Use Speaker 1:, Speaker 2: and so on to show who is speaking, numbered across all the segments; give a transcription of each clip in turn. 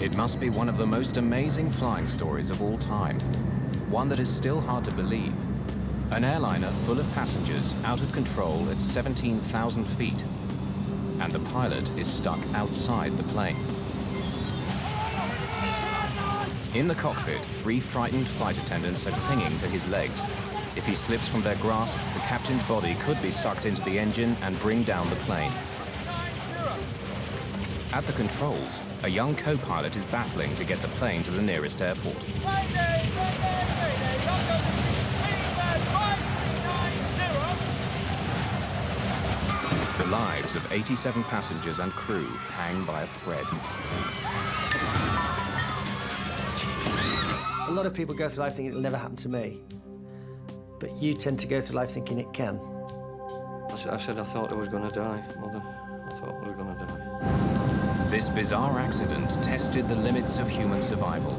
Speaker 1: It must be one of the most amazing flying stories of all time. One that is still hard to believe. An airliner full of passengers out of control at 17,000 feet. And the pilot is stuck outside the plane. In the cockpit, 3 frightened flight attendants are clinging to his legs. If he slips from their grasp, the captain's body could be sucked into the engine and bring down the plane. At the controls, a young co-pilot is battling to get the plane to the nearest airport.
Speaker 2: Mayday, Mayday, Mayday, welcome to Birmingham 5390.
Speaker 1: The lives of 87 passengers and crew hang by a thread.
Speaker 3: A lot of people go through life thinking it'll never happen to me. But you tend to go through life thinking it can.
Speaker 4: I said I thought I was going to die, Mother. I thought we were going to die.
Speaker 1: This bizarre accident tested the limits of human survival.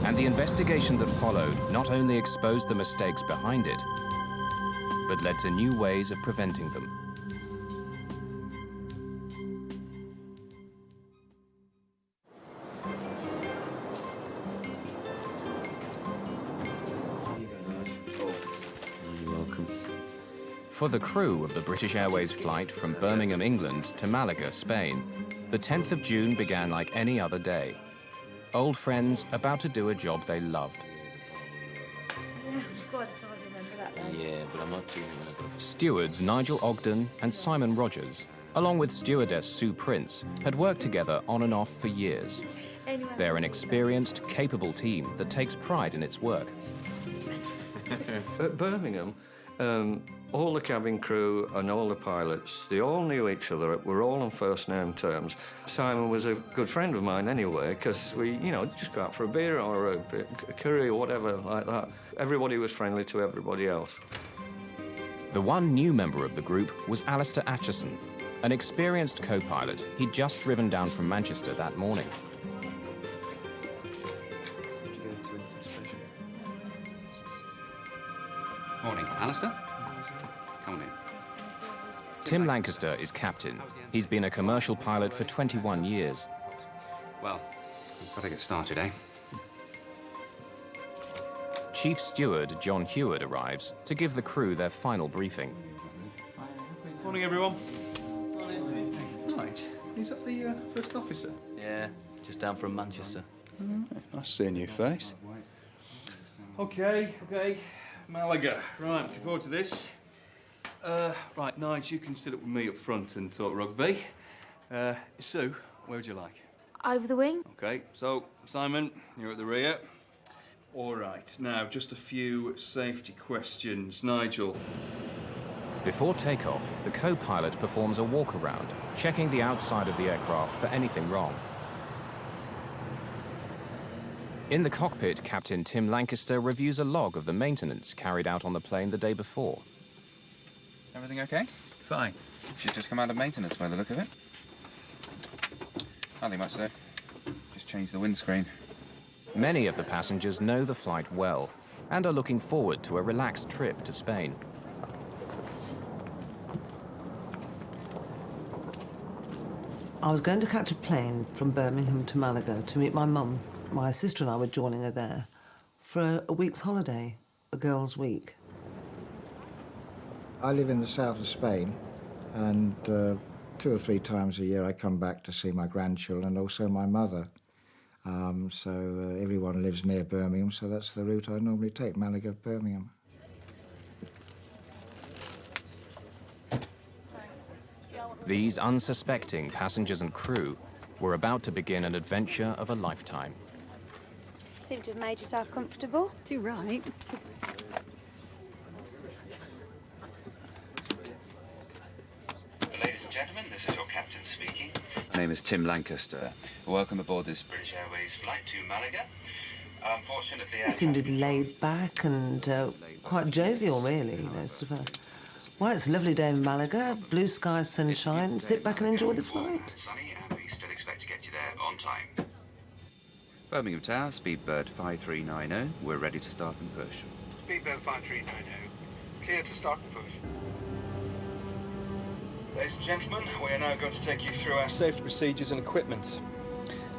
Speaker 1: And the investigation that followed not only exposed the mistakes behind it, but led to new ways of preventing them. For the crew of the British Airways flight from Birmingham, England to Malaga, Spain, the 10th of June began like any other day. Old friends about to do a job they loved.
Speaker 5: Yeah, God, I remember that then.
Speaker 6: Yeah, but I'm not doing it.
Speaker 1: Stewards Nigel Ogden and Simon Rogers, along with stewardess Sue Prince, had worked together on and off for years.
Speaker 5: Anyway.
Speaker 1: They're an experienced, capable team that takes pride in its work.
Speaker 4: At Birmingham, all the cabin crew and all the pilots, they all knew each other. We're all on first-name terms. Simon was a good friend of mine anyway, because we, just go out for a beer or a curry or whatever like that. Everybody was friendly to everybody else.
Speaker 1: The one new member of the group was Alistair Atchison, an experienced co-pilot he'd just driven down from Manchester that morning.
Speaker 6: Morning, Alistair. Come on in.
Speaker 1: Tim Lancaster is captain. He's been a commercial pilot for 21 years.
Speaker 6: Well, we've got to get started, eh?
Speaker 1: Chief Steward John Heward arrives to give the crew their final briefing.
Speaker 7: Morning, everyone. Right. Is that the first officer?
Speaker 8: Yeah, just down from Manchester.
Speaker 7: Nice seeing your face. Okay. Malaga. Right, looking forward to this. Right, Nige, you can sit up with me up front and talk rugby. Sue, where would you like?
Speaker 5: Over the wing?
Speaker 7: Okay, so, Simon, you're at the rear. All right, now, just a few safety questions. Nigel.
Speaker 1: Before takeoff, the co-pilot performs a walk-around, checking the outside of the aircraft for anything wrong. In the cockpit, Captain Tim Lancaster reviews a log of the maintenance carried out on the plane the day before.
Speaker 6: Everything okay?
Speaker 8: Fine.
Speaker 6: She's just come out of maintenance by the look of it. Nothing much though. Just changed the windscreen.
Speaker 1: Many of the passengers know the flight well and are looking forward to a relaxed trip to Spain.
Speaker 9: I was going to catch a plane from Birmingham to Malaga to meet my mum. My sister and I were joining her there for a week's holiday, a girls' week.
Speaker 10: I live in the south of Spain, and 2 or 3 times a year I come back to see my grandchildren and also my mother. Everyone lives near Birmingham, so that's the route I normally take, Malaga, Birmingham.
Speaker 1: These unsuspecting passengers and crew were about to begin an adventure of a lifetime.
Speaker 5: Seem to have made yourself comfortable.
Speaker 11: Too right.
Speaker 12: Ladies and gentlemen, this is your captain speaking.
Speaker 6: My name is Tim Lancaster. Welcome aboard this
Speaker 12: British Airways Flight to Malaga. Unfortunately,
Speaker 9: It seemed laid back and quite jovial, really, sort of Why, it's a lovely day in Malaga, blue skies, sunshine. Sit back and enjoy the flight.
Speaker 12: Sunny, and we still expect to get you there on time.
Speaker 6: Birmingham Tower, Speedbird 5390. We're ready to start and push.
Speaker 12: Speedbird 5390, clear to start and push. Ladies and gentlemen, we are now going to take you through our
Speaker 7: Safety procedures and equipment.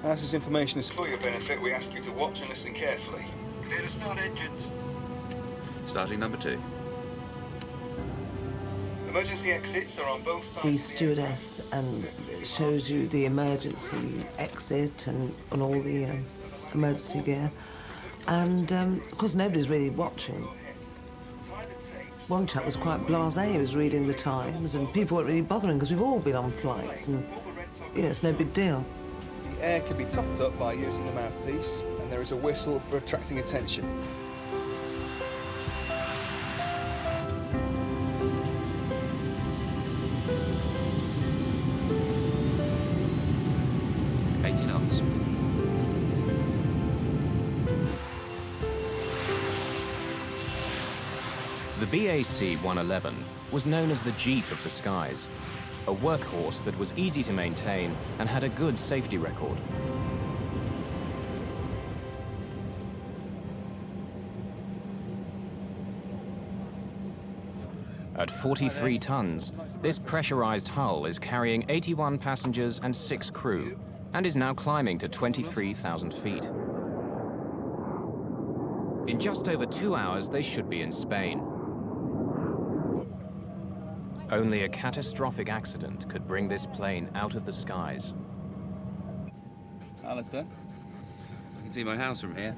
Speaker 7: As this information is
Speaker 12: For your benefit, we ask you to watch and listen carefully. Clear to start engines.
Speaker 6: Starting number 2.
Speaker 12: Emergency exits are on both sides.
Speaker 9: The stewardess shows you the emergency exit and all the emergency gear. And, of course, nobody's really watching. One chap was quite blasé. He was reading the Times, and people weren't really bothering because we've all been on flights, and, you know, it's no big deal.
Speaker 7: The air can be topped up by using the mouthpiece, and there is a whistle for attracting attention.
Speaker 1: The BAC 111 was known as the Jeep of the skies, a workhorse that was easy to maintain and had a good safety record. At 43 tons, this pressurized hull is carrying 81 passengers and 6 crew, and is now climbing to 23,000 feet. In just over 2 hours, they should be in Spain. Only a catastrophic accident could bring this plane out of the skies.
Speaker 6: Alistair, I can see my house from here.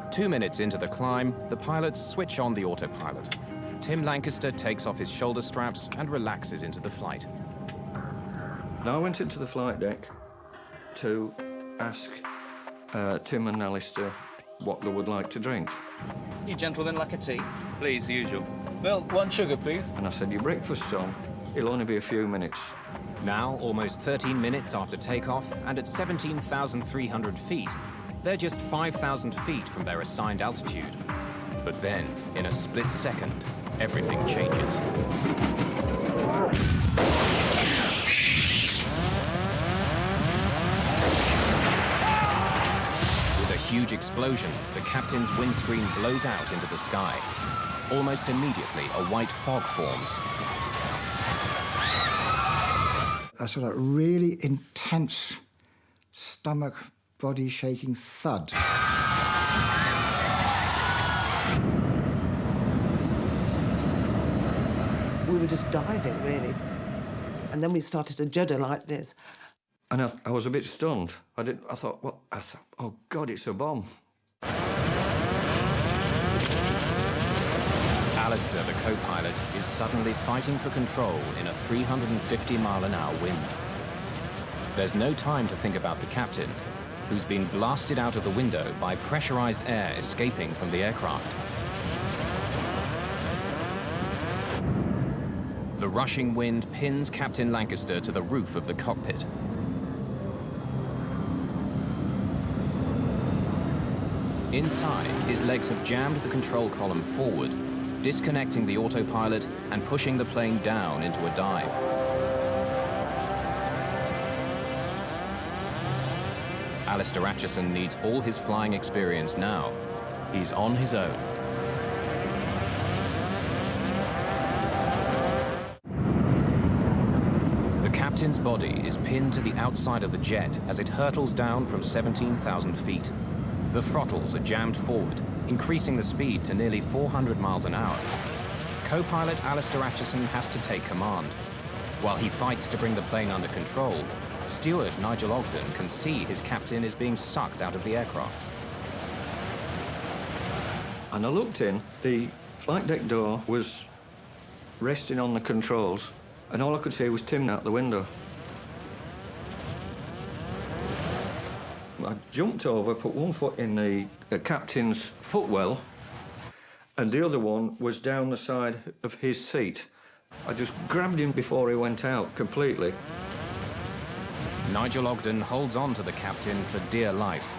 Speaker 1: 2 minutes into the climb, the pilots switch on the autopilot. Tim Lancaster takes off his shoulder straps and relaxes into the flight.
Speaker 4: Now I went into the flight deck to ask Tim and Alistair what they would like to drink.
Speaker 8: You gentlemen like a tea?
Speaker 6: Please, the usual.
Speaker 8: Milk, 1 sugar, please.
Speaker 4: And I said, your breakfast's on. It'll only be a few minutes.
Speaker 1: Now, almost 13 minutes after takeoff, and at 17,300 feet, they're just 5,000 feet from their assigned altitude. But then, in a split second, everything changes. With a huge explosion, the captain's windscreen blows out into the sky. Almost immediately, a white fog forms.
Speaker 10: A sort of really intense stomach, body-shaking thud.
Speaker 9: We were just diving, really. And then we started to judder like this.
Speaker 4: And I was a bit stunned. I thought, oh God, it's a bomb.
Speaker 1: Alistair, the co-pilot, is suddenly fighting for control in a 350-mile-an-hour wind. There's no time to think about the captain, who's been blasted out of the window by pressurized air escaping from the aircraft. The rushing wind pins Captain Lancaster to the roof of the cockpit. Inside, his legs have jammed the control column forward, disconnecting the autopilot and pushing the plane down into a dive. Alistair Acheson needs all his flying experience now. He's on his own. The captain's body is pinned to the outside of the jet as it hurtles down from 17,000 feet. The throttles are jammed forward, increasing the speed to nearly 400 miles an hour. Co-pilot Alistair Acheson has to take command. While he fights to bring the plane under control, steward Nigel Ogden can see his captain is being sucked out of the aircraft.
Speaker 4: And I looked in, the flight deck door was resting on the controls, and all I could see was Tim out the window. I jumped over, put one foot in the captain's footwell, and the other one was down the side of his seat. I just grabbed him before he went out completely.
Speaker 1: Nigel Ogden holds on to the captain for dear life.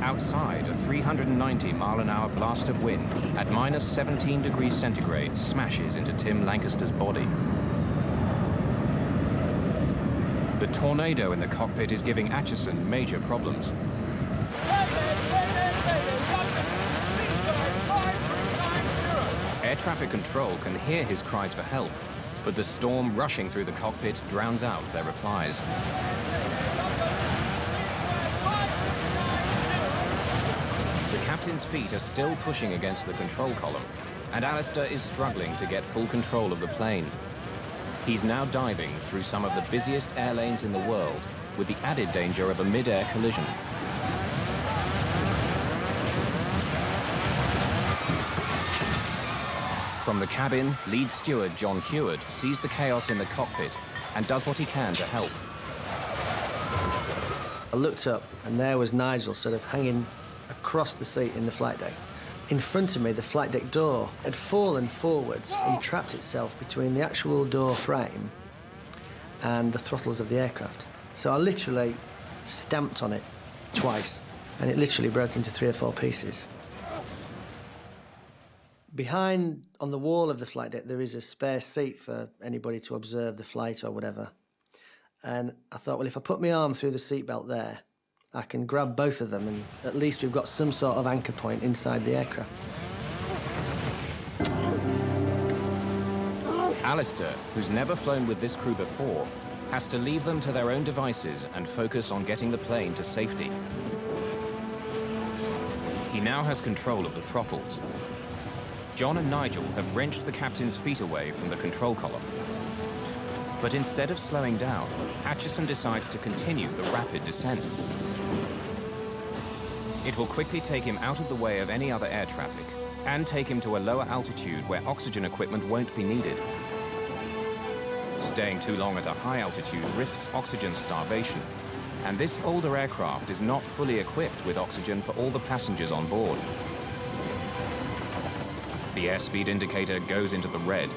Speaker 1: Outside, a 390-mile-an-hour blast of wind at minus 17 degrees centigrade smashes into Tim Lancaster's body. The tornado in the cockpit is giving Acheson major problems. Air traffic control can hear his cries for help, but the storm rushing through the cockpit drowns out their replies. The captain's feet are still pushing against the control column, and Alistair is struggling to get full control of the plane. He's now diving through some of the busiest air lanes in the world, with the added danger of a mid-air collision. From the cabin, lead steward John Heward sees the chaos in the cockpit and does what he can to help.
Speaker 3: I looked up, and there was Nigel sort of hanging across the seat in the flight deck. In front of me, the flight deck door had fallen forwards and trapped itself between the actual door frame and the throttles of the aircraft. So I literally stamped on it twice, and it literally broke into 3 or 4 pieces. Behind, on the wall of the flight deck, there is a spare seat for anybody to observe the flight or whatever. And I thought, well, if I put my arm through the seatbelt there, I can grab both of them, and at least we've got some sort of anchor point inside the aircraft.
Speaker 1: Alistair, who's never flown with this crew before, has to leave them to their own devices and focus on getting the plane to safety. He now has control of the throttles. John and Nigel have wrenched the captain's feet away from the control column. But instead of slowing down, Acheson decides to continue the rapid descent. It will quickly take him out of the way of any other air traffic and take him to a lower altitude where oxygen equipment won't be needed. Staying too long at a high altitude risks oxygen starvation, and this older aircraft is not fully equipped with oxygen for all the passengers on board. The airspeed indicator goes into the red.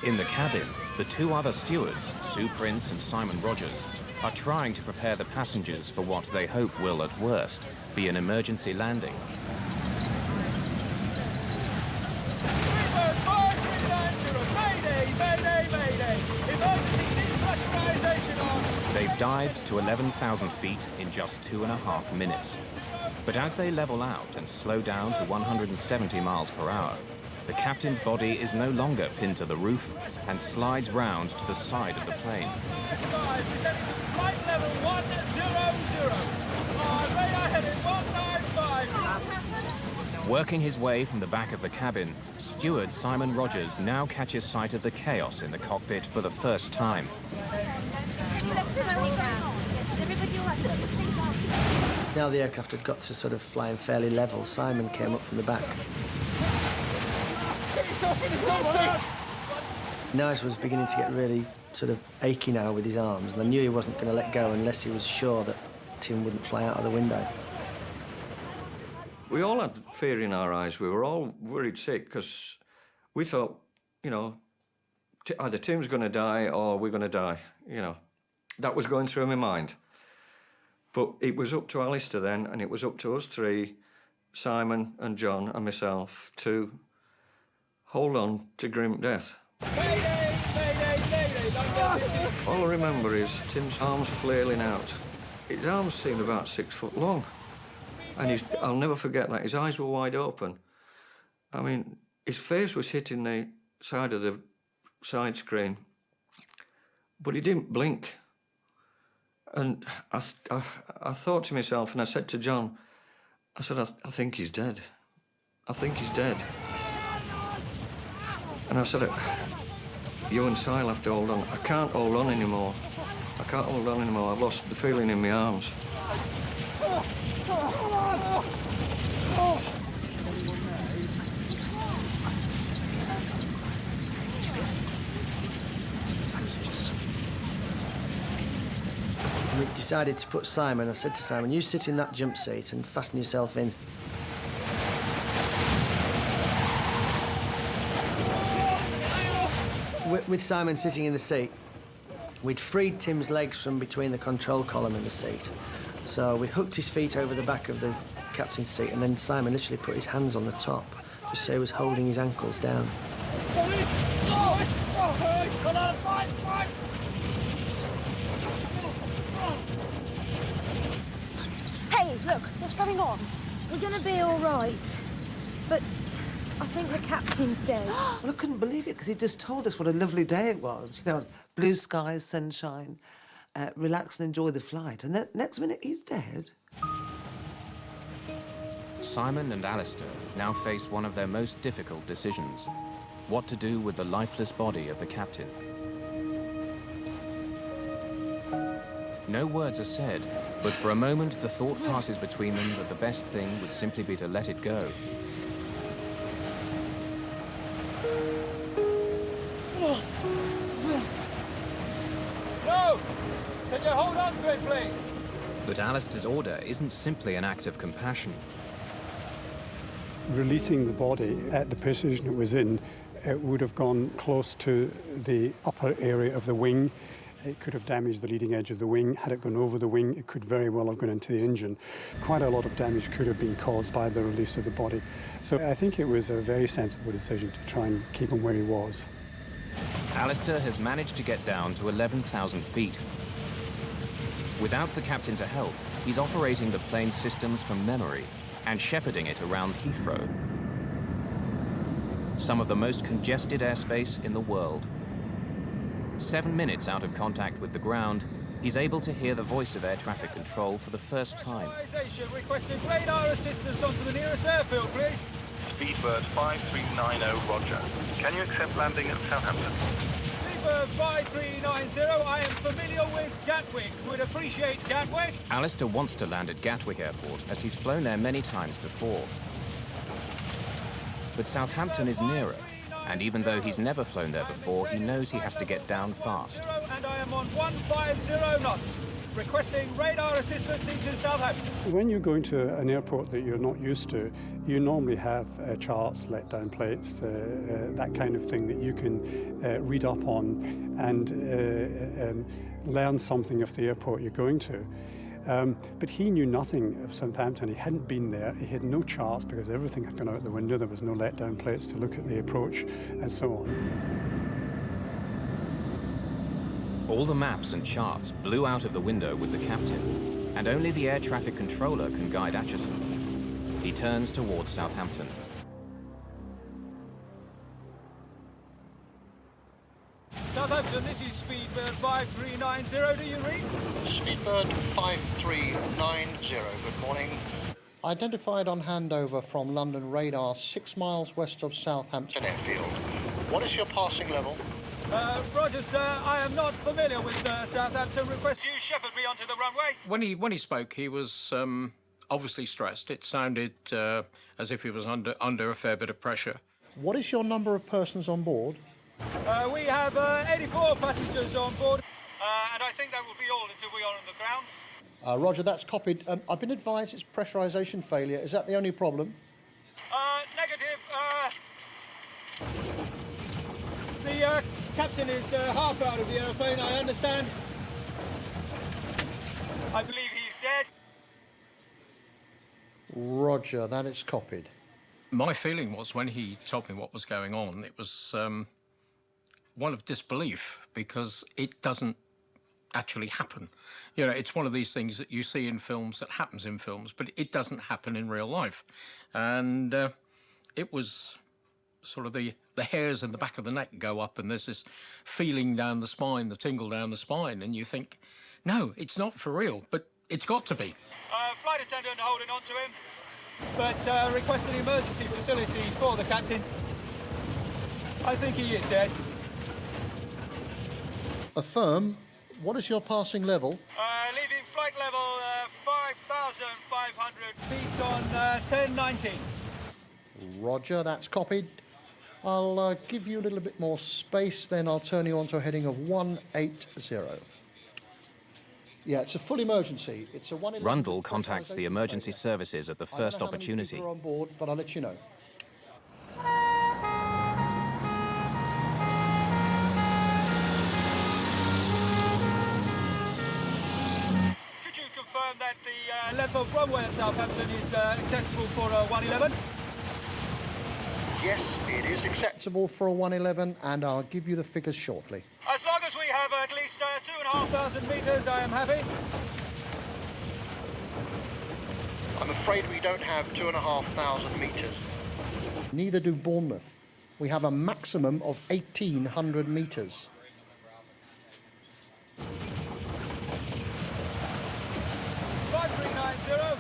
Speaker 1: In the cabin, the 2 other stewards, Sue Prince and Simon Rogers, are trying to prepare the passengers for what they hope will, at worst, be an emergency landing.
Speaker 2: Mayday, Mayday, Mayday! Emergency depressurization on!
Speaker 1: They've dived to 11,000 feet in just 2.5 minutes. But as they level out and slow down to 170 miles per hour, the captain's body is no longer pinned to the roof and slides round to the side of the plane.
Speaker 2: Flight level 100. Radar heading 195.
Speaker 1: Working his way from the back of the cabin, steward Simon Rogers now catches sight of the chaos in the cockpit for the first time.
Speaker 3: Now the aircraft had got to sort of flying fairly level, Simon came up from the back. Nigel was beginning to get really sort of achy now with his arms, and I knew he wasn't going to let go unless he was sure that Tim wouldn't fly out of the window.
Speaker 4: We all had fear in our eyes. We were all worried sick because we thought, you know, either Tim's going to die or we're going to die, you know. That was going through my mind. But it was up to Alistair then, and it was up to us 3, Simon and John and myself, to hold on to grim death.
Speaker 2: Mayday, Mayday, Mayday!
Speaker 4: All I remember is Tim's arms flailing out. His arms seemed about 6 foot long. And I'll never forget that. His eyes were wide open. I mean, his face was hitting the side of the side screen, but he didn't blink. And I thought to myself, and I said to John, I said, I think he's dead. I think he's dead. And I said, you and Sil have to hold on. I can't hold on anymore. I can't hold on anymore. I've lost the feeling in my arms.
Speaker 3: We decided to put Simon. I said to Simon, you sit in that jump seat and fasten yourself in. With Simon sitting in the seat, we'd freed Tim's legs from between the control column and the seat. So we hooked his feet over the back of the captain's seat, and then Simon literally put his hands on the top, just so he was holding his ankles down.
Speaker 5: Hey, look, what's going on? We're gonna be all right. But I think the captain's dead.
Speaker 9: Well, I couldn't believe it because he just told us what a lovely day it was. You know, blue skies, sunshine, relax and enjoy the flight. And then next minute, he's dead.
Speaker 1: Simon and Alistair now face one of their most difficult decisions: what to do with the lifeless body of the captain. No words are said, but for a moment the thought passes between them that the best thing would simply be to let it go.
Speaker 2: No! Can you hold on to it, please?
Speaker 1: But Alistair's order isn't simply an act of compassion.
Speaker 11: Releasing the body at the position it was in, it would have gone close to the upper area of the wing. It could have damaged the leading edge of the wing. Had it gone over the wing, it could very well have gone into the engine. Quite a lot of damage could have been caused by the release of the body. So I think it was a very sensible decision to try and keep him where he was.
Speaker 1: Alistair has managed to get down to 11,000 feet. Without the captain to help, he's operating the plane's systems from memory and shepherding it around Heathrow, some of the most congested airspace in the world. 7 minutes out of contact with the ground, he's able to hear the voice of air traffic control for the first time.
Speaker 2: Requesting radar assistance onto the nearest airfield, please.
Speaker 12: Speedbird 5390, roger. Can you accept landing at Southampton?
Speaker 2: Speedbird 5390, I am familiar with Gatwick. Would appreciate Gatwick.
Speaker 1: Alistair wants to land at Gatwick Airport, as he's flown there many times before. But Southampton is nearer, and even though he's never flown there before, he knows he has to get down fast.
Speaker 2: And I am on 150 knots. Requesting radar assistance into Southampton.
Speaker 11: When you're going to an airport that you're not used to, you normally have charts, let-down plates, that kind of thing that you can read up on and learn something of the airport you're going to. But he knew nothing of Southampton. He hadn't been there. He had no charts because everything had gone out the window. There was no let-down plates to look at the approach and so on.
Speaker 1: All the maps and charts blew out of the window with the captain, and only the air traffic controller can guide Acheson. He turns towards Southampton.
Speaker 2: Southampton, this is Speedbird 5390. Do you read?
Speaker 13: Speedbird 5390. Good morning. Identified on handover from London radar 6 miles west of Southampton Airfield. What is your passing level?
Speaker 2: Roger, sir. I am not familiar with Southampton. Request you shepherd me onto the runway.
Speaker 14: When he spoke, he was obviously stressed. It sounded as if he was under a fair bit of pressure.
Speaker 13: What is your number of persons on board?
Speaker 2: We have 84 passengers on board, and I think that will be all until we are on the ground.
Speaker 13: Roger, that's copied. I've been advised it's pressurisation failure. Is that the only problem?
Speaker 2: Negative. The captain is half out of the aeroplane, I understand. I believe he's dead.
Speaker 13: Roger, that is copied.
Speaker 14: My feeling was, when he told me what was going on, it was one of disbelief, because it doesn't actually happen. You know, it's one of these things that you see in films, that happens in films, but it doesn't happen in real life. And it was sort of the hairs in the back of the neck go up, and there's this feeling down the spine, the tingle down the spine, and you think, no, it's not for real, but it's got to be.
Speaker 2: Flight attendant holding on to him, but requesting emergency facilities for the captain. I think he is dead.
Speaker 13: Affirm. What is your passing level?
Speaker 2: Leaving flight level 5,500 feet on 1019.
Speaker 13: Roger, that's copied. I'll give you a little bit more space, then I'll turn you onto a heading of 180. Yeah, it's a full emergency. It's a 111.
Speaker 1: Rundle contacts the emergency services at the first opportunity.
Speaker 13: On board, but I'll let you know.
Speaker 2: Could you confirm that the length of runway at Southampton is acceptable for a 111?
Speaker 13: Yes, it is acceptable for a 111, and I'll give you the figures shortly.
Speaker 2: As long as we have have at least 2,500 metres, I am happy.
Speaker 13: I'm afraid we don't have 2,500 metres. Neither do Bournemouth. We have a maximum of 1,800 metres.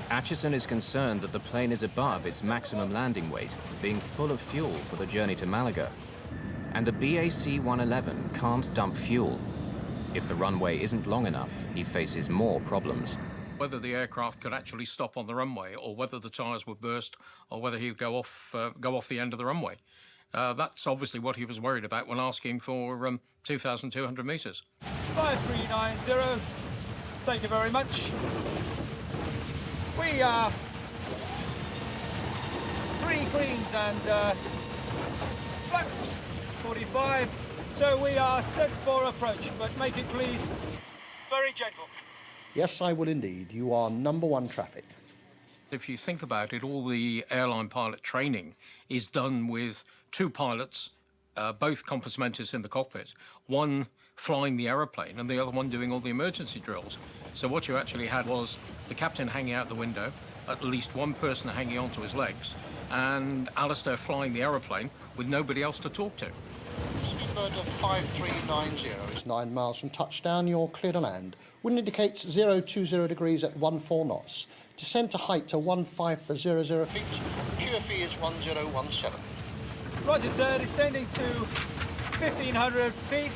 Speaker 1: Atchison is concerned that the plane is above its maximum landing weight, being full of fuel for the journey to Malaga. And the BAC-111 can't dump fuel. If the runway isn't long enough, he faces more problems.
Speaker 14: Whether the aircraft could actually stop on the runway, or whether the tyres would burst, or whether he would go off the end of the runway. That's obviously what he was worried about when asking for 2,200 metres.
Speaker 2: 5390, thank you very much. We are 3 greens and flaps 45, so we are set for approach, but make it please very gentle.
Speaker 13: Yes, I will indeed. You are number 1 traffic.
Speaker 14: If you think about it, all the airline pilot training is done with 2 pilots, both compass mentors in the cockpit, one flying the aeroplane and the other one doing all the emergency drills. So what you actually had was the captain hanging out the window, at least one person hanging onto his legs, and Alistair flying the aeroplane with nobody else to talk to.
Speaker 13: Speedbird of 5390 is 9 miles from touchdown. You're clear to land. Wind indicates 020 degrees at 14 knots. Descend to height to 1500 feet. QFE is 1017.
Speaker 2: Roger, sir. Descending to 1,500 feet.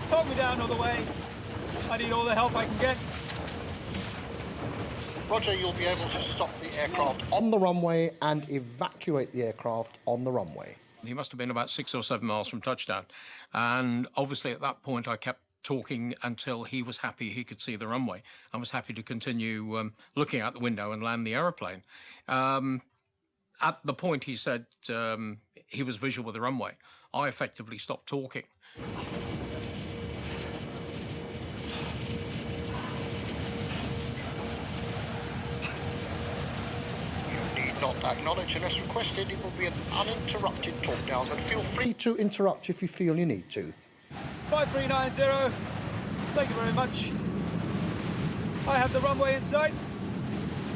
Speaker 2: Talk me down all the way. I need all the help I can get.
Speaker 13: Roger, you'll be able to stop the aircraft on the runway and evacuate the aircraft on the runway.
Speaker 14: He must have been about 6 or 7 miles from touchdown. And obviously at that point I kept talking until he was happy he could see the runway and was happy to continue looking out the window and land the aeroplane. At the point he said he was visual with the runway, I effectively stopped talking.
Speaker 13: Not acknowledge unless requested. It will be an uninterrupted talk down, but feel free to interrupt if you feel you need to.
Speaker 2: 5390, thank you very much. I have the runway in sight.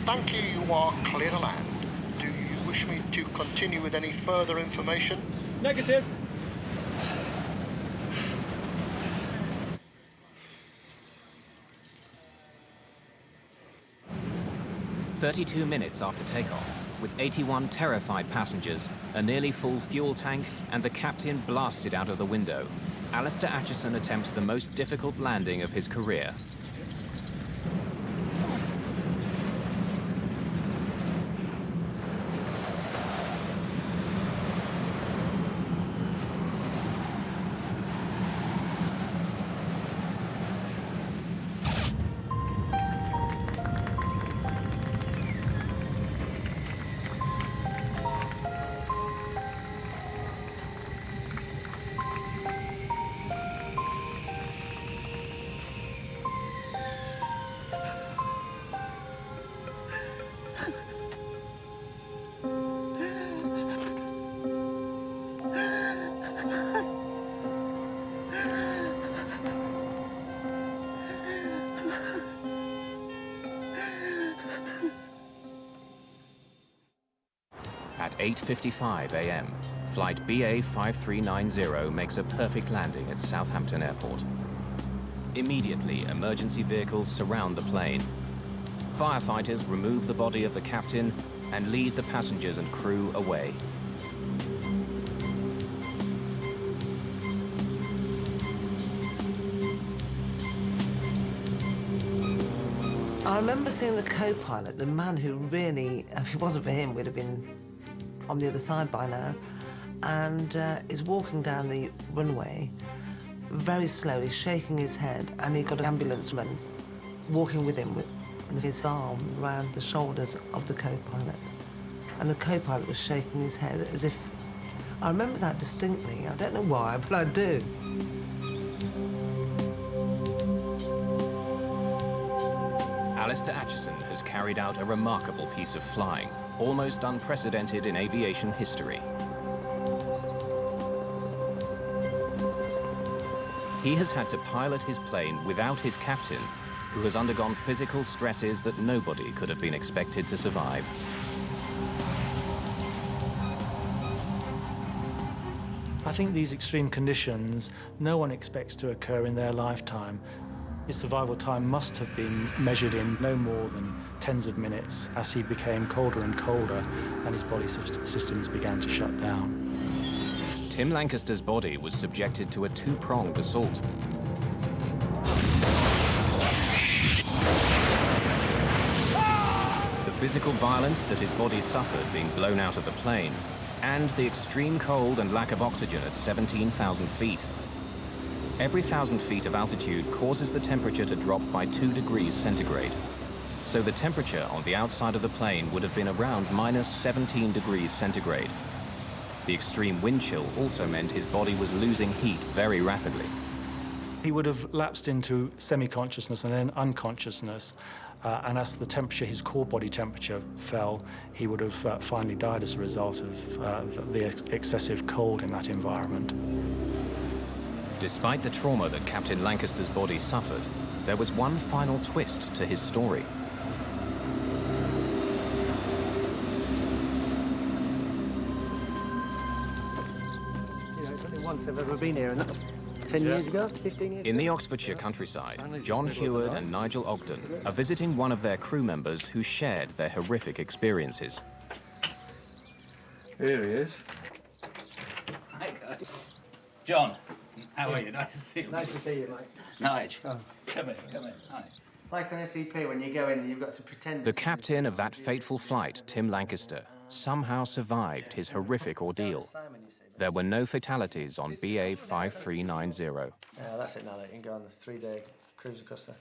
Speaker 13: Thank you, you are clear to land. Do you wish me to continue with any further information?
Speaker 2: Negative.
Speaker 1: "32 minutes after takeoff, with 81 terrified passengers, a nearly full fuel tank, and the captain blasted out of the window, Alistair Atchison attempts the most difficult landing of his career. At 8:55 a.m., flight BA 5390 makes a perfect landing at Southampton Airport. Immediately, emergency vehicles surround the plane. Firefighters remove the body of the captain and lead the passengers and crew away.
Speaker 9: I remember seeing the co-pilot, the man who really, if it wasn't for him, we'd have been on the other side by now, and is walking down the runway very slowly, shaking his head, and he got an ambulanceman walking with him with his arm around the shoulders of the co-pilot. And the co-pilot was shaking his head as if... I remember that distinctly. I don't know why, but I do.
Speaker 1: Alistair Atchison has carried out a remarkable piece of flying, almost unprecedented in aviation history. He has had to pilot his plane without his captain, who has undergone physical stresses that nobody could have been expected to survive.
Speaker 15: I think these extreme conditions, no one expects to occur in their lifetime. His survival time must have been measured in no more than tens of minutes as he became colder and colder and his body systems began to shut down.
Speaker 1: Tim Lancaster's body was subjected to a two-pronged assault. The physical violence that his body suffered being blown out of the plane, and the extreme cold and lack of oxygen at 17,000 feet. Every 1,000 feet of altitude causes the temperature to drop by 2 degrees centigrade. So the temperature on the outside of the plane would have been around minus 17 degrees centigrade. The extreme wind chill also meant his body was losing heat very rapidly.
Speaker 15: He would have lapsed into semi-consciousness and then unconsciousness. And as the temperature, his core body temperature fell, he would have finally died as a result of the excessive cold in that environment.
Speaker 1: Despite the trauma that Captain Lancaster's body suffered, there was one final twist to his story.
Speaker 3: You know, it's only once I've ever been here, and that was 10 years ago, 15 years ago?
Speaker 1: In the Oxfordshire countryside, John Heward and Nigel Ogden are visiting one of their crew members who shared their horrific experiences.
Speaker 4: Here he is.
Speaker 8: Hi, guys. John, how are you? Nice to see you.
Speaker 3: Nice to see you, mate.
Speaker 8: Nige. Come in, come in. Hi.
Speaker 3: Like on SCP, when you go in, you've got to pretend...
Speaker 1: The captain of that fateful flight, Tim Lancaster, somehow survived his horrific ordeal. There were no fatalities on BA 5390.
Speaker 3: Yeah, that's it now. You can go on the 3-day cruise across there.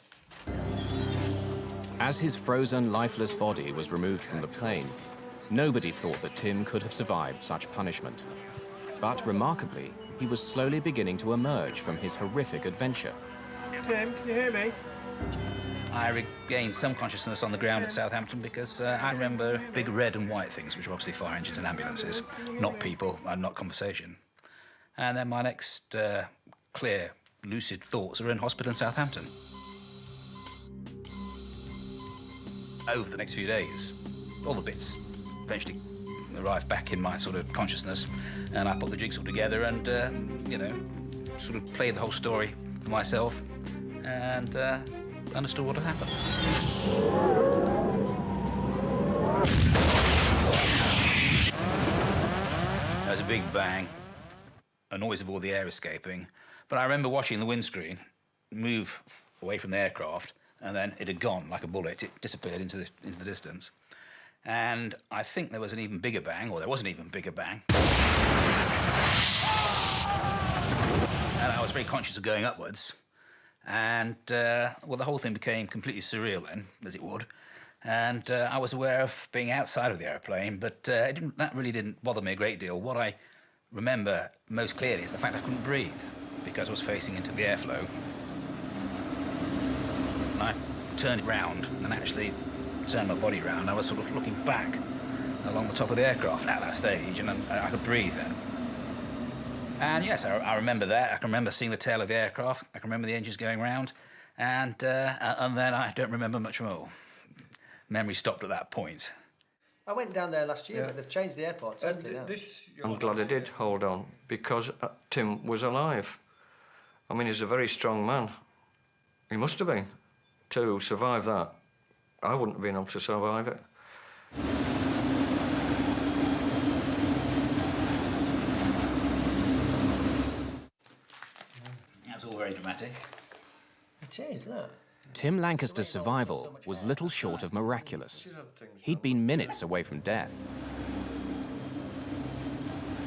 Speaker 1: As his frozen, lifeless body was removed from the plane, nobody thought that Tim could have survived such punishment. But remarkably, he was slowly beginning to emerge from his horrific adventure.
Speaker 2: Tim, can you hear me?
Speaker 8: I regained some consciousness on the ground at Southampton because I remember big red and white things, which were obviously fire engines and ambulances, not people and not conversation. And then my next clear, lucid thoughts were in hospital in Southampton. Over the next few days, all the bits eventually arrived back in my sort of consciousness, and I put the jigsaw together and, you know, sort of played the whole story for myself and understood what had happened. There was a big bang, a noise of all the air escaping, but I remember watching the windscreen move away from the aircraft, and then it had gone like a bullet. It disappeared into the distance. And I think there was an even bigger bang, or there was an even bigger bang. And I was very conscious of going upwards. And, well, the whole thing became completely surreal then, as it would. And I was aware of being outside of the airplane, but that really didn't bother me a great deal. What I remember most clearly is the fact I couldn't breathe because I was facing into the airflow. And I turned it round and actually turned my body round. I was sort of looking back along the top of the aircraft at that stage, and I could breathe then. And yes, I remember that. I can remember seeing the tail of the aircraft. I can remember the engines going round, and then I don't remember much more. Memory stopped at that point.
Speaker 3: I went down there last year, but they've changed the airport totally now.
Speaker 4: I'm glad I did hold on, because Tim was alive. I mean, he's a very strong man. He must have been, to survive that. I wouldn't have been able to survive it.
Speaker 8: That's all very dramatic.
Speaker 3: It is, look.
Speaker 1: Tim Lancaster's survival was little short of miraculous. He'd been minutes away from death.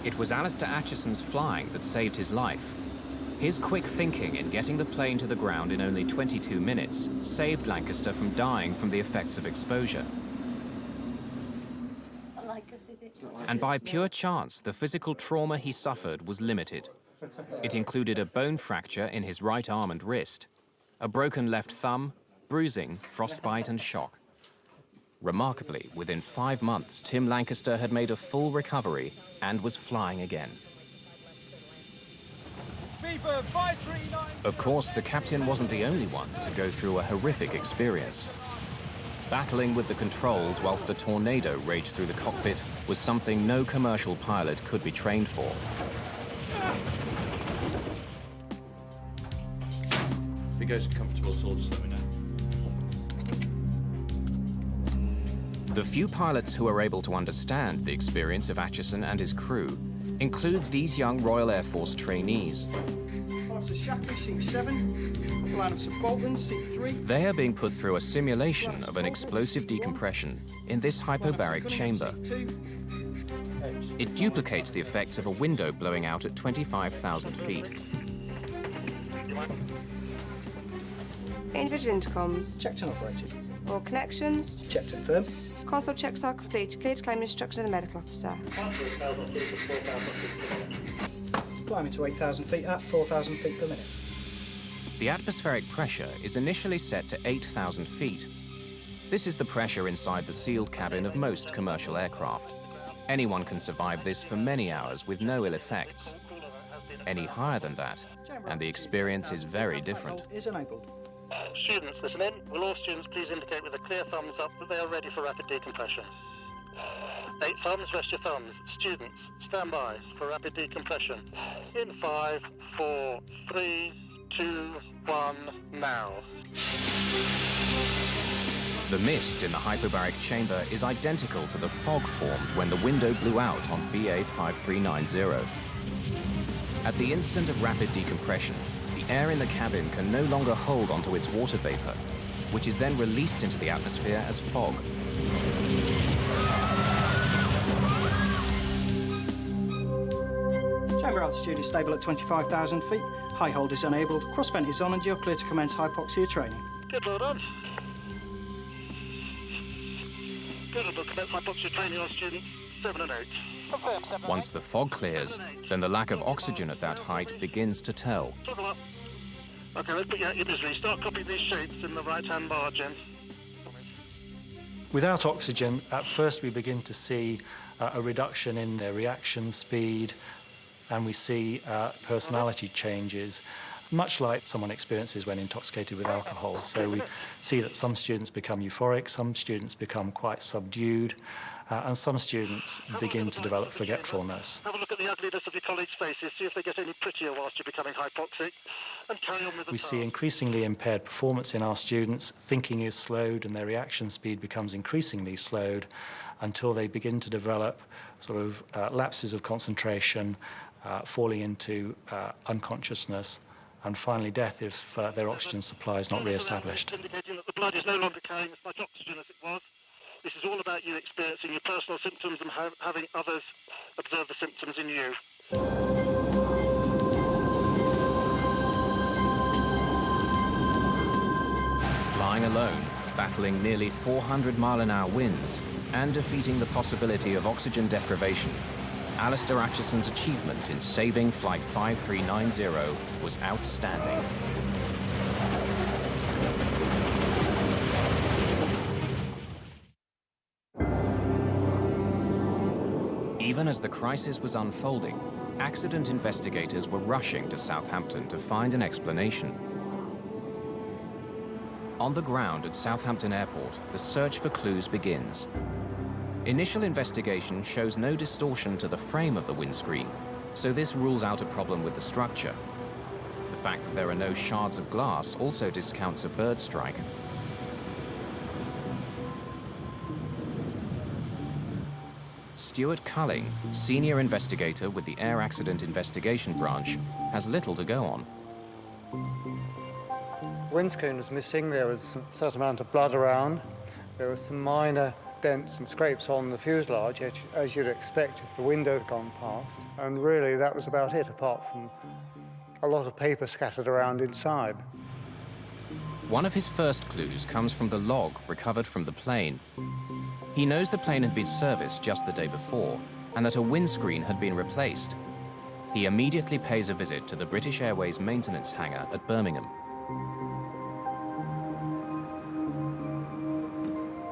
Speaker 1: It was Alistair Acheson's flying that saved his life. His quick thinking in getting the plane to the ground in only 22 minutes saved Lancaster from dying from the effects of exposure. And by pure chance, the physical trauma he suffered was limited. It included a bone fracture in his right arm and wrist, a broken left thumb, bruising, frostbite and shock. Remarkably, within 5 months, Tim Lancaster had made a full recovery and was flying again.
Speaker 2: Speed Speedbird 539.
Speaker 1: Of course, the captain wasn't the only one to go through a horrific experience. Battling with the controls whilst a tornado raged through the cockpit was something no commercial pilot could be trained for.
Speaker 16: If it goes comfortable at all, just let me know.
Speaker 1: The few pilots who are able to understand the experience of Acheson and his crew include these young Royal Air Force trainees.
Speaker 2: Officer Shapley, seat 7. Line of Subaltern, seat 3.
Speaker 1: They are being put through a simulation of an explosive decompression in this hyperbaric chamber. It duplicates the effects of a window blowing out at 25,000 feet.
Speaker 17: Individual intercoms.
Speaker 2: Checked and operated.
Speaker 17: All connections.
Speaker 2: Checked and firm.
Speaker 17: Console checks are complete. Clear to claim instruction of the medical officer.
Speaker 2: Climbing to 8,000 feet at 4,000 feet per minute.
Speaker 1: The atmospheric pressure is initially set to 8,000 feet. This is the pressure inside the sealed cabin of most commercial aircraft. Anyone can survive this for many hours with no ill effects. Any higher than that, and the experience is very different.
Speaker 2: Is enabled.
Speaker 18: Students, listen in. Will all students please indicate with a clear thumbs up that they are ready for rapid decompression? 8 thumbs, rest your thumbs. Students, stand by for rapid decompression. In 5, 4, 3, 2, 1, now.
Speaker 1: The mist in the hyperbaric chamber is identical to the fog formed when the window blew out on BA 5390. At the instant of rapid decompression, the air in the cabin can no longer hold onto its water vapor, which is then released into the atmosphere as fog.
Speaker 2: Chamber altitude is stable at 25,000 feet. High hold is enabled. Cross vent is on and you're clear to commence hypoxia training.
Speaker 18: Good, well done. Good, we'll commence hypoxia training on students 7 and 8.
Speaker 1: Once the fog clears, then the lack of oxygen at that height begins to tell.
Speaker 18: Okay, let's put you out your misery. Start copying these shapes in the right-hand margin.
Speaker 15: Without oxygen, at first we begin to see a reduction in their reaction speed, and we see personality changes, much like someone experiences when intoxicated with alcohol. So we see that some students become euphoric, some students become quite subdued, and some students begin to develop forgetfulness.
Speaker 18: Have a look at the ugliness of your colleagues' faces, see if they get any prettier whilst you're becoming hypoxic, and carry on with the
Speaker 15: We
Speaker 18: task.
Speaker 15: see increasingly impaired performance in our students. Thinking is slowed and their reaction speed becomes increasingly slowed until they begin to develop sort of lapses of concentration, falling into unconsciousness, and finally death if their oxygen supply is not re-established.
Speaker 18: Indicating that the blood is no longer carrying as much oxygen as it was. This is all about you experiencing your personal symptoms and having others observe the symptoms in you.
Speaker 1: Flying alone, battling nearly 400-mile-an-hour winds, and defeating the possibility of oxygen deprivation, Alistair Acheson's achievement in saving Flight 5390 was outstanding. Even as the crisis was unfolding, accident investigators were rushing to Southampton to find an explanation. On the ground at Southampton Airport, the search for clues begins. Initial investigation shows no distortion to the frame of the windscreen, so this rules out a problem with the structure. The fact that there are no shards of glass also discounts a bird strike. Stuart Culling, senior investigator with the Air Accident Investigation Branch, has little to go on.
Speaker 19: Windscreen was missing, there was a certain amount of blood around, there were some minor dents and scrapes on the fuselage, as you'd expect if the window had gone past, and really that was about it, apart from a lot of paper scattered around inside.
Speaker 1: One of his first clues comes from the log recovered from the plane. He knows the plane had been serviced just the day before, and that a windscreen had been replaced. He immediately pays a visit to the British Airways maintenance hangar at Birmingham.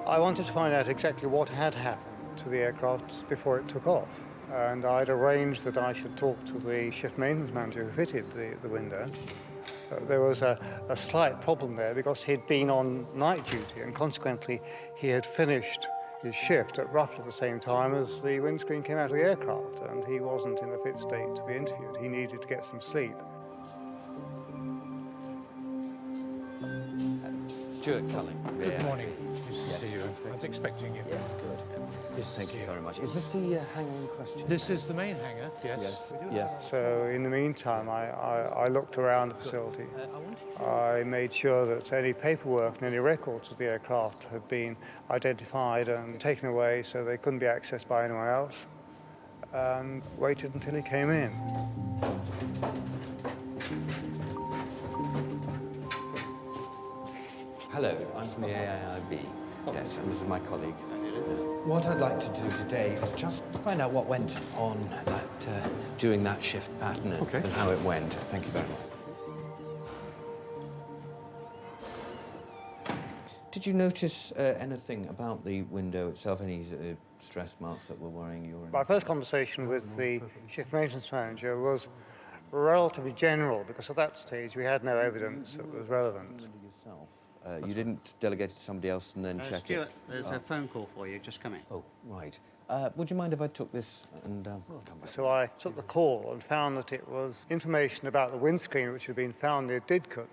Speaker 19: I wanted to find out exactly what had happened to the aircraft before it took off. and I'd arranged that I should talk to the shift maintenance manager who fitted the window. There was a slight problem there because he'd been on night duty, and consequently he had finished his shift at roughly the same time as the windscreen came out of the aircraft, and he wasn't in a fit state to be interviewed. He needed to get some sleep.
Speaker 20: Stuart Culling.
Speaker 21: Good morning. Nice to see you. I was expecting you.
Speaker 20: Yes, good. Thank you very much. Is this the hangar in question?
Speaker 21: This is the main hangar, yes.
Speaker 20: Yes.
Speaker 19: So in the meantime, I looked around the facility. I made sure that any paperwork and any records of the aircraft had been identified and taken away so they couldn't be accessed by anyone else, and waited until he came in.
Speaker 20: Hello, I'm from the AIIB. Yes, and this is my colleague. What I'd like to do today is just find out what went on during that shift pattern and how it went. Thank you very much. Did you notice anything about the window itself, any stress marks that were worrying you?
Speaker 19: My first conversation with the shift maintenance manager was relatively general, because at that stage we had no evidence that was relevant.
Speaker 20: Yourself? You didn't delegate it to somebody else and then check
Speaker 22: Stuart,
Speaker 20: it?
Speaker 22: there's a phone call for you. Just come in.
Speaker 20: Oh, right. Would you mind if I took this and come back?
Speaker 19: So I took the call and found that it was information about the windscreen which had been found near Didcot,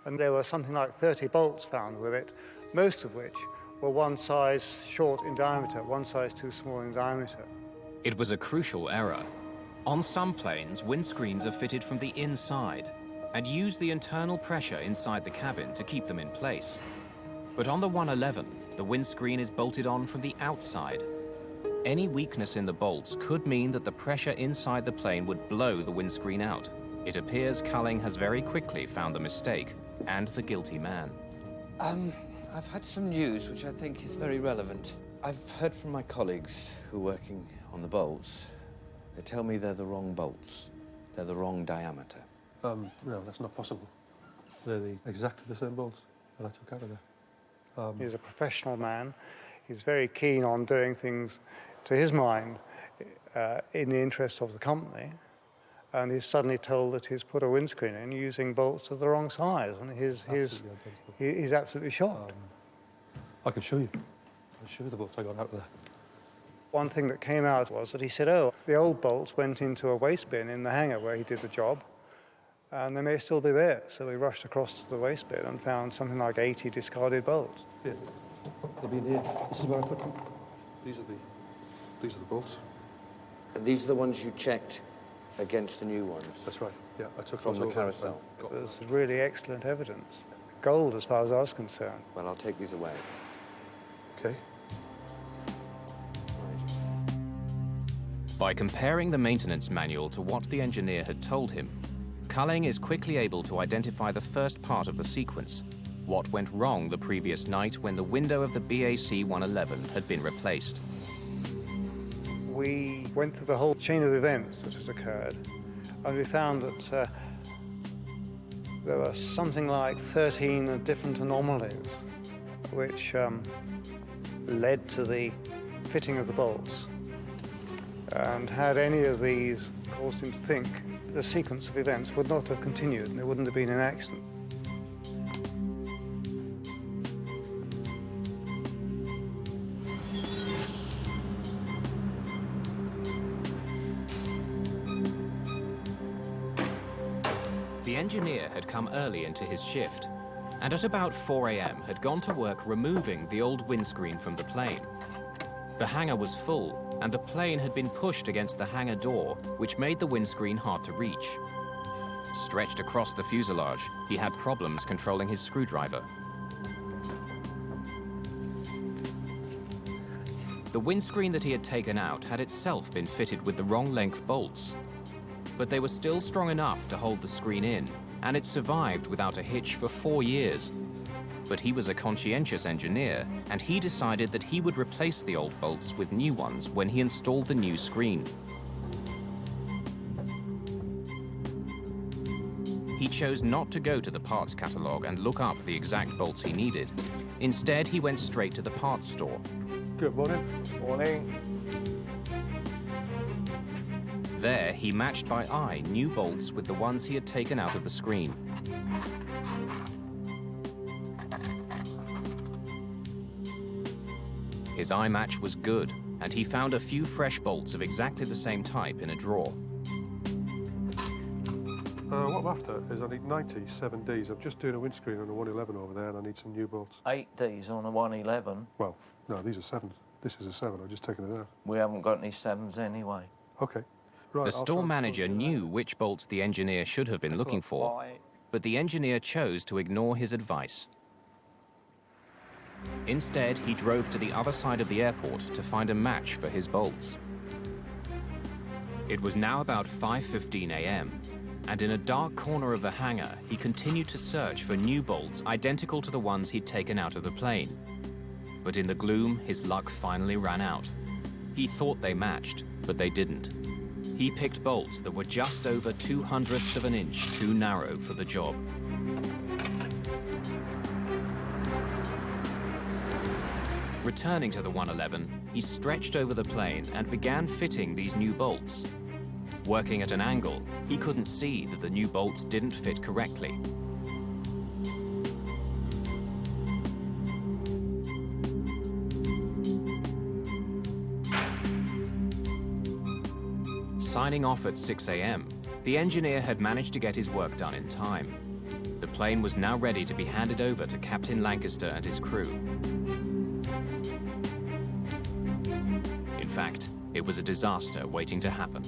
Speaker 19: and there were something like 30 bolts found with it, most of which were one size short in diameter, one size too small in diameter.
Speaker 1: It was a crucial error. On some planes, windscreens are fitted from the inside and use the internal pressure inside the cabin to keep them in place. But on the 111, the windscreen is bolted on from the outside. Any weakness in the bolts could mean that the pressure inside the plane would blow the windscreen out. It appears Culling has very quickly found the mistake and the guilty man.
Speaker 20: I've had some news which I think is very relevant. I've heard from my colleagues who are working on the bolts. They tell me they're the wrong bolts. They're the wrong diameter.
Speaker 23: No, that's not possible. They're exactly the same bolts that I took out of there.
Speaker 19: He's a professional man. He's very keen on doing things, to his mind, in the interest of the company. And he's suddenly told that he's put a windscreen in using bolts of the wrong size. And he's absolutely shocked.
Speaker 23: I can show you. I'll show you the bolts I got out of there.
Speaker 19: One thing that came out was that he said, oh, the old bolts went into a waste bin in the hangar where he did the job, and they may still be there. So we rushed across to the waste bin and found something like 80 discarded bolts.
Speaker 23: Yeah, they'll be in here. This is where I put them. These are the bolts.
Speaker 20: And these are the ones you checked against the new ones?
Speaker 23: That's right, yeah. I took
Speaker 20: from the carousel.
Speaker 19: There's really excellent evidence. Gold, as far as I was concerned.
Speaker 20: Well, I'll take these away.
Speaker 23: Okay.
Speaker 1: By comparing the maintenance manual to what the engineer had told him, Culling is quickly able to identify the first part of the sequence, what went wrong the previous night when the window of the BAC 111 had been replaced.
Speaker 19: We went through the whole chain of events that had occurred, and we found that there were something like 13 different anomalies which led to the fitting of the bolts. And had any of these caused him to think the sequence of events would not have continued and there wouldn't have been an accident.
Speaker 1: The engineer had come early into his shift, and at about 4 a.m. had gone to work removing the old windscreen from the plane. The hangar was full, and the plane had been pushed against the hangar door, which made the windscreen hard to reach. Stretched across the fuselage, he had problems controlling his screwdriver. The windscreen that he had taken out had itself been fitted with the wrong length bolts, but they were still strong enough to hold the screen in, and it survived without a hitch for 4 years. But he was a conscientious engineer, and he decided that he would replace the old bolts with new ones when he installed the new screen. He chose not to go to the parts catalogue and look up the exact bolts he needed. Instead, he went straight to the parts store.
Speaker 23: Good morning.
Speaker 22: Morning.
Speaker 1: There, he matched by eye new bolts with the ones he had taken out of the screen. His eye match was good, and he found a few fresh bolts of exactly the same type in a drawer.
Speaker 23: What I'm after is I need 97 Ds. I'm just doing a windscreen on a 111 over there, and I need some new bolts.
Speaker 6: 8 Ds on a 111?
Speaker 23: Well, no, these are 7s. This is a 7. I've just taken it out.
Speaker 6: We haven't got any 7s anyway.
Speaker 23: OK. Right,
Speaker 1: The store manager knew which bolts the engineer should have been looking for, but the engineer chose to ignore his advice. Instead, he drove to the other side of the airport to find a match for his bolts. It was now about 5:15 a.m., and in a dark corner of the hangar, he continued to search for new bolts identical to the ones he'd taken out of the plane. But in the gloom, his luck finally ran out. He thought they matched, but they didn't. He picked bolts that were just over 0.02 of an inch too narrow for the job. Returning to the 111, he stretched over the plane and began fitting these new bolts. Working at an angle, he couldn't see that the new bolts didn't fit correctly. Signing off at 6 a.m., the engineer had managed to get his work done in time. The plane was now ready to be handed over to Captain Lancaster and his crew. In fact, it was a disaster waiting to happen.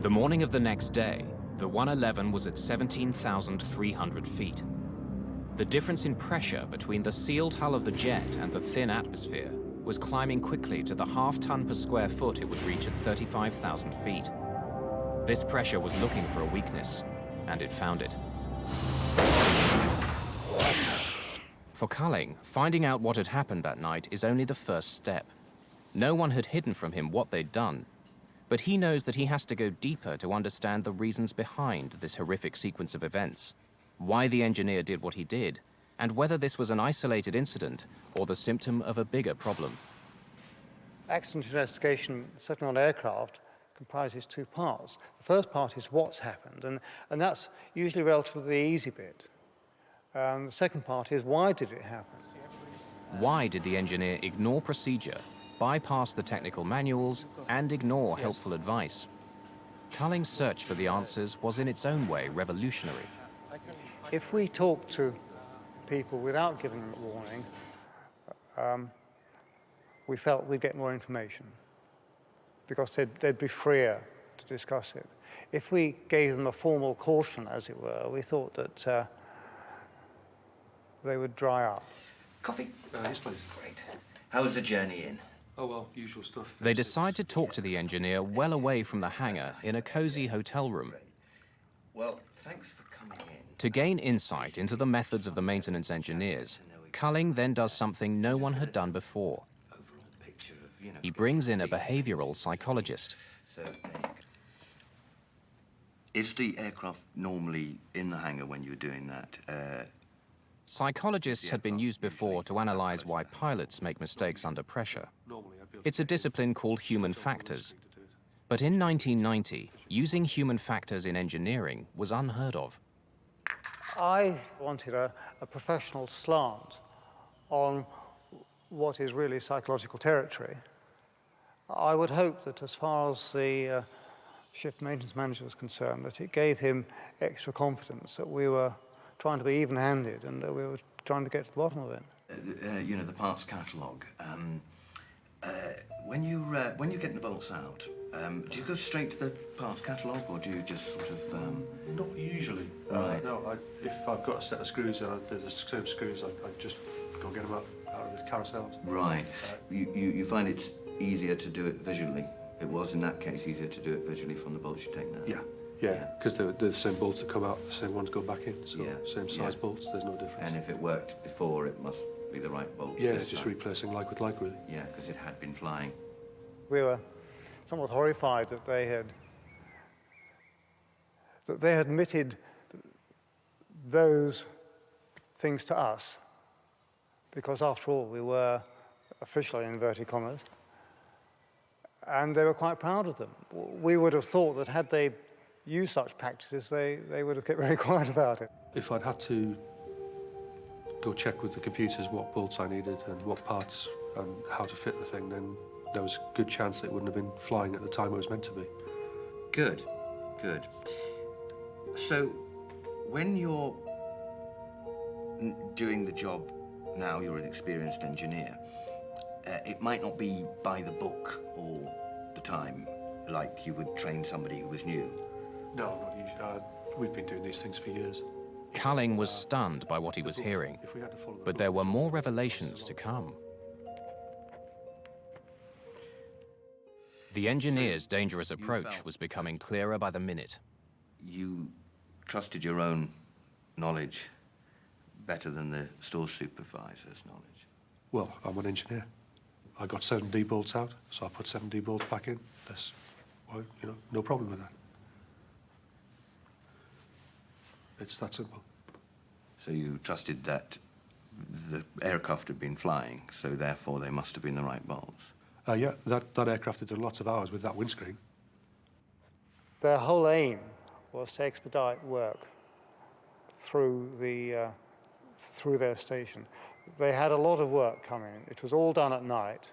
Speaker 1: The morning of the next day, the 111 was at 17,300 feet. The difference in pressure between the sealed hull of the jet and the thin atmosphere was climbing quickly to the half-ton per square foot it would reach at 35,000 feet. This pressure was looking for a weakness, and it found it. For Culling, finding out what had happened that night is only the first step. No one had hidden from him what they'd done, but he knows that he has to go deeper to understand the reasons behind this horrific sequence of events, why the engineer did what he did, and whether this was an isolated incident or the symptom of a bigger problem.
Speaker 19: Accident investigation, certainly on aircraft, comprises 2 parts. The first part is what's happened, and that's usually relatively the easy bit. The second part is why did it happen?
Speaker 1: Why did the engineer ignore procedure, bypass the technical manuals, and ignore helpful advice? Culling's search for the answers was in its own way revolutionary.
Speaker 19: If we talk to people without giving them a warning, we felt we'd get more information because they'd be freer to discuss it. If we gave them a formal caution, as it were, we thought that they would dry up.
Speaker 7: Coffee?
Speaker 23: Yes, please.
Speaker 7: Great. How was the journey in?
Speaker 23: Oh, well, usual stuff.
Speaker 1: They decide to talk to the engineer well away from the hangar in a cozy hotel room.
Speaker 7: Well, thanks for coming in.
Speaker 1: To gain insight into the methods of the maintenance engineers, Culling then does something no one had done before. He brings in a behavioral psychologist.
Speaker 7: So, is the aircraft normally in the hangar when you're doing that?
Speaker 1: Psychologists had been used before to analyze why pilots make mistakes under pressure. It's a discipline called human factors. But in 1990, using human factors in engineering was unheard of.
Speaker 19: I wanted a professional slant on what is really psychological territory. I would hope that as far as the shift maintenance manager was concerned, that it gave him extra confidence that we were trying to be even-handed and that we were trying to get to the bottom of it.
Speaker 7: You know, the parts catalogue. When you're getting the bolts out, do you go straight to the parts catalogue, or do you just sort of...
Speaker 23: Not usually.
Speaker 7: Right.
Speaker 23: No, if I've got a set of screws and there's the same screws, I just go get them out of the carousels.
Speaker 7: Right. You find it's easier to do it visually? It was, in that case, easier to do it visually from the bolts you take now?
Speaker 23: Yeah, because they're the same bolts that come out, the same ones go back in, so same size bolts, there's no difference.
Speaker 7: And if it worked before, it must be the right bolts?
Speaker 23: Yeah, it's just replacing like with like, really.
Speaker 7: Yeah, because it had been flying.
Speaker 19: We were somewhat horrified that they had admitted those things to us, because after all, we were officially, in inverted commas, And they were quite proud of them. We would have thought that had they used such practices, they would have kept very quiet about it.
Speaker 23: If I'd had to go check with the computers what bolts I needed and what parts and how to fit the thing, then there was a good chance that it wouldn't have been flying at the time it was meant to be.
Speaker 7: Good, good. So, when you're doing the job now, you're an experienced engineer, it might not be by the book all the time, like you would train somebody who was new.
Speaker 23: No, not usually. We've been doing these things for years.
Speaker 1: Culling was stunned by what he was hearing, but there were more revelations to come. The engineer's dangerous approach was becoming clearer by the minute.
Speaker 7: You trusted your own knowledge better than the store supervisor's knowledge?
Speaker 23: Well, I'm an engineer. I got 7D bolts out, so I put 7D bolts back in. That's, well, you know, no problem with that. It's that simple.
Speaker 7: So you trusted that the aircraft had been flying, so therefore they must have been the right bolts?
Speaker 23: Yeah, that aircraft had done lots of hours with that windscreen.
Speaker 19: Their whole aim was to expedite work through their station. They had a lot of work coming. It was all done at night,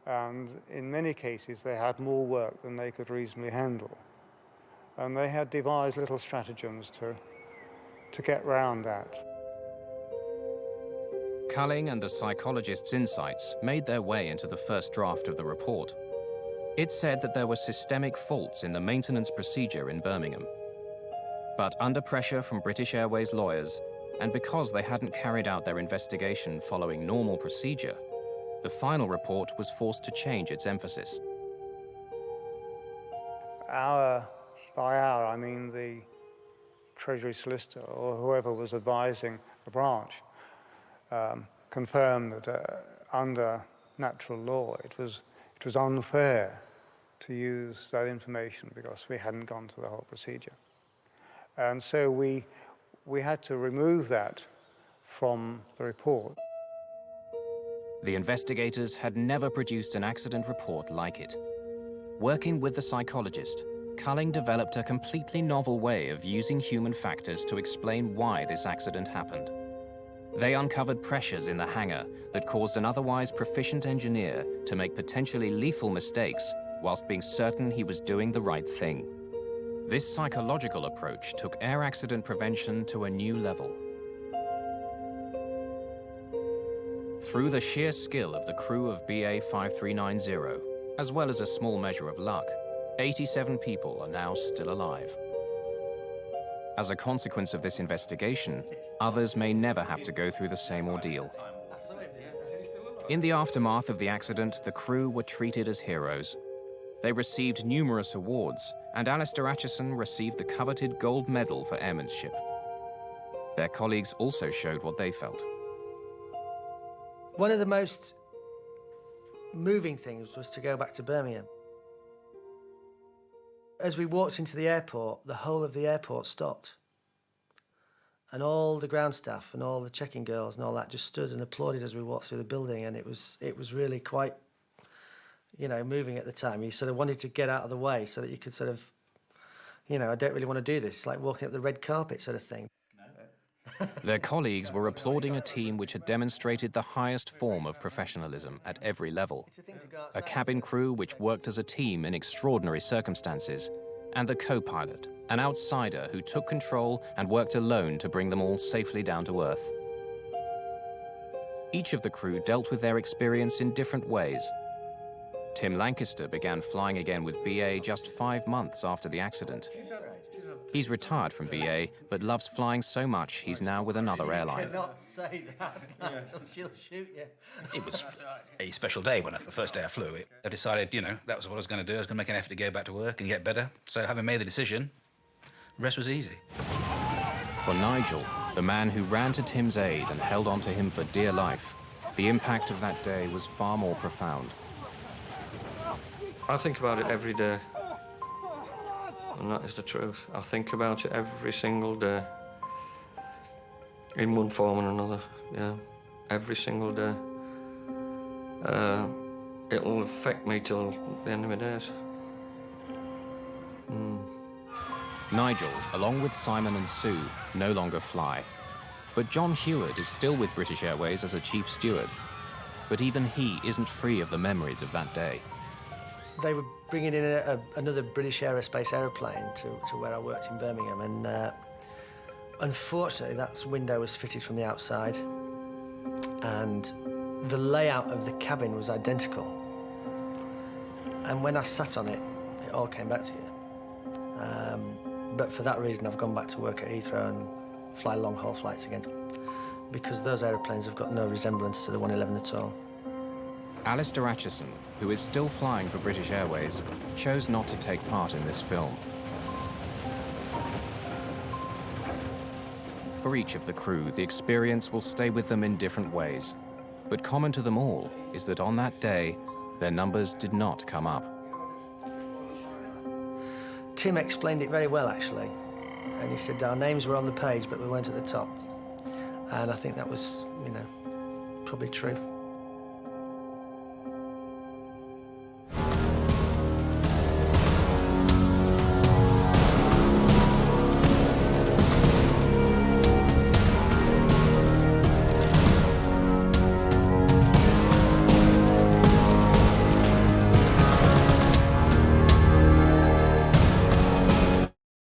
Speaker 19: and in many cases they had more work than they could reasonably handle. And they had devised little stratagems to get round that.
Speaker 1: Culling and the psychologist's insights made their way into the first draft of the report. It said that there were systemic faults in the maintenance procedure in Birmingham. But under pressure from British Airways lawyers, and because they hadn't carried out their investigation following normal procedure, the final report was forced to change its emphasis.
Speaker 19: By our, I mean the Treasury solicitor or whoever was advising the branch confirmed that under natural law it was unfair to use that information because we hadn't gone through the whole procedure. And so we had to remove that from the report.
Speaker 1: The investigators had never produced an accident report like it. Working with the psychologist, Culling developed a completely novel way of using human factors to explain why this accident happened. They uncovered pressures in the hangar that caused an otherwise proficient engineer to make potentially lethal mistakes whilst being certain he was doing the right thing. This psychological approach took air accident prevention to a new level. Through the sheer skill of the crew of BA 5390, as well as a small measure of luck, 87 people are now still alive. As a consequence of this investigation, others may never have to go through the same ordeal. In the aftermath of the accident, the crew were treated as heroes. They received numerous awards, and Alistair Acheson received the coveted gold medal for airmanship. Their colleagues also showed what they felt.
Speaker 3: One of the most moving things was to go back to Birmingham. As we walked into the airport, the whole of the airport stopped. And all the ground staff and all the check-in girls and all that just stood and applauded as we walked through the building, and it was really quite, you know, moving at the time. You sort of wanted to get out of the way so that you could sort of, you know, I don't really want to do this. It's like walking up the red carpet sort of thing.
Speaker 1: Their colleagues were applauding a team which had demonstrated the highest form of professionalism at every level. A cabin crew which worked as a team in extraordinary circumstances, and the co-pilot, an outsider who took control and worked alone to bring them all safely down to earth. Each of the crew dealt with their experience in different ways. Tim Lancaster began flying again with BA just 5 months after the accident. He's retired from BA, but loves flying so much he's now with another airline.
Speaker 3: You cannot say that. She'll shoot you.
Speaker 8: It was a special day when the first day I flew. I decided, you know, that was what I was going to do. I was going to make an effort to go back to work and get better. So having made the decision, the rest was easy.
Speaker 1: For Nigel, the man who ran to Tim's aid and held on to him for dear life, the impact of that day was far more profound.
Speaker 4: I think about it every day. And that is the truth. I think about it every single day. In one form or another, yeah. Every single day. it'll affect me till the end of my days.
Speaker 1: Nigel, along with Simon and Sue, no longer fly. But John Heward is still with British Airways as a chief steward. But even he isn't free of the memories of that day.
Speaker 3: They were bringing in another British Aerospace aeroplane to where I worked in Birmingham, and unfortunately that window was fitted from the outside, and the layout of the cabin was identical. And when I sat on it, it all came back to you. But for that reason, I've gone back to work at Heathrow and fly long-haul flights again, because those aeroplanes have got no resemblance to the 111 at all.
Speaker 1: Alistair Atchison, who is still flying for British Airways, chose not to take part in this film. For each of the crew, the experience will stay with them in different ways. But common to them all is that on that day, their numbers did not come up.
Speaker 3: Tim explained it very well, actually. And he said our names were on the page, but we weren't at the top. And I think that was, you know, probably true.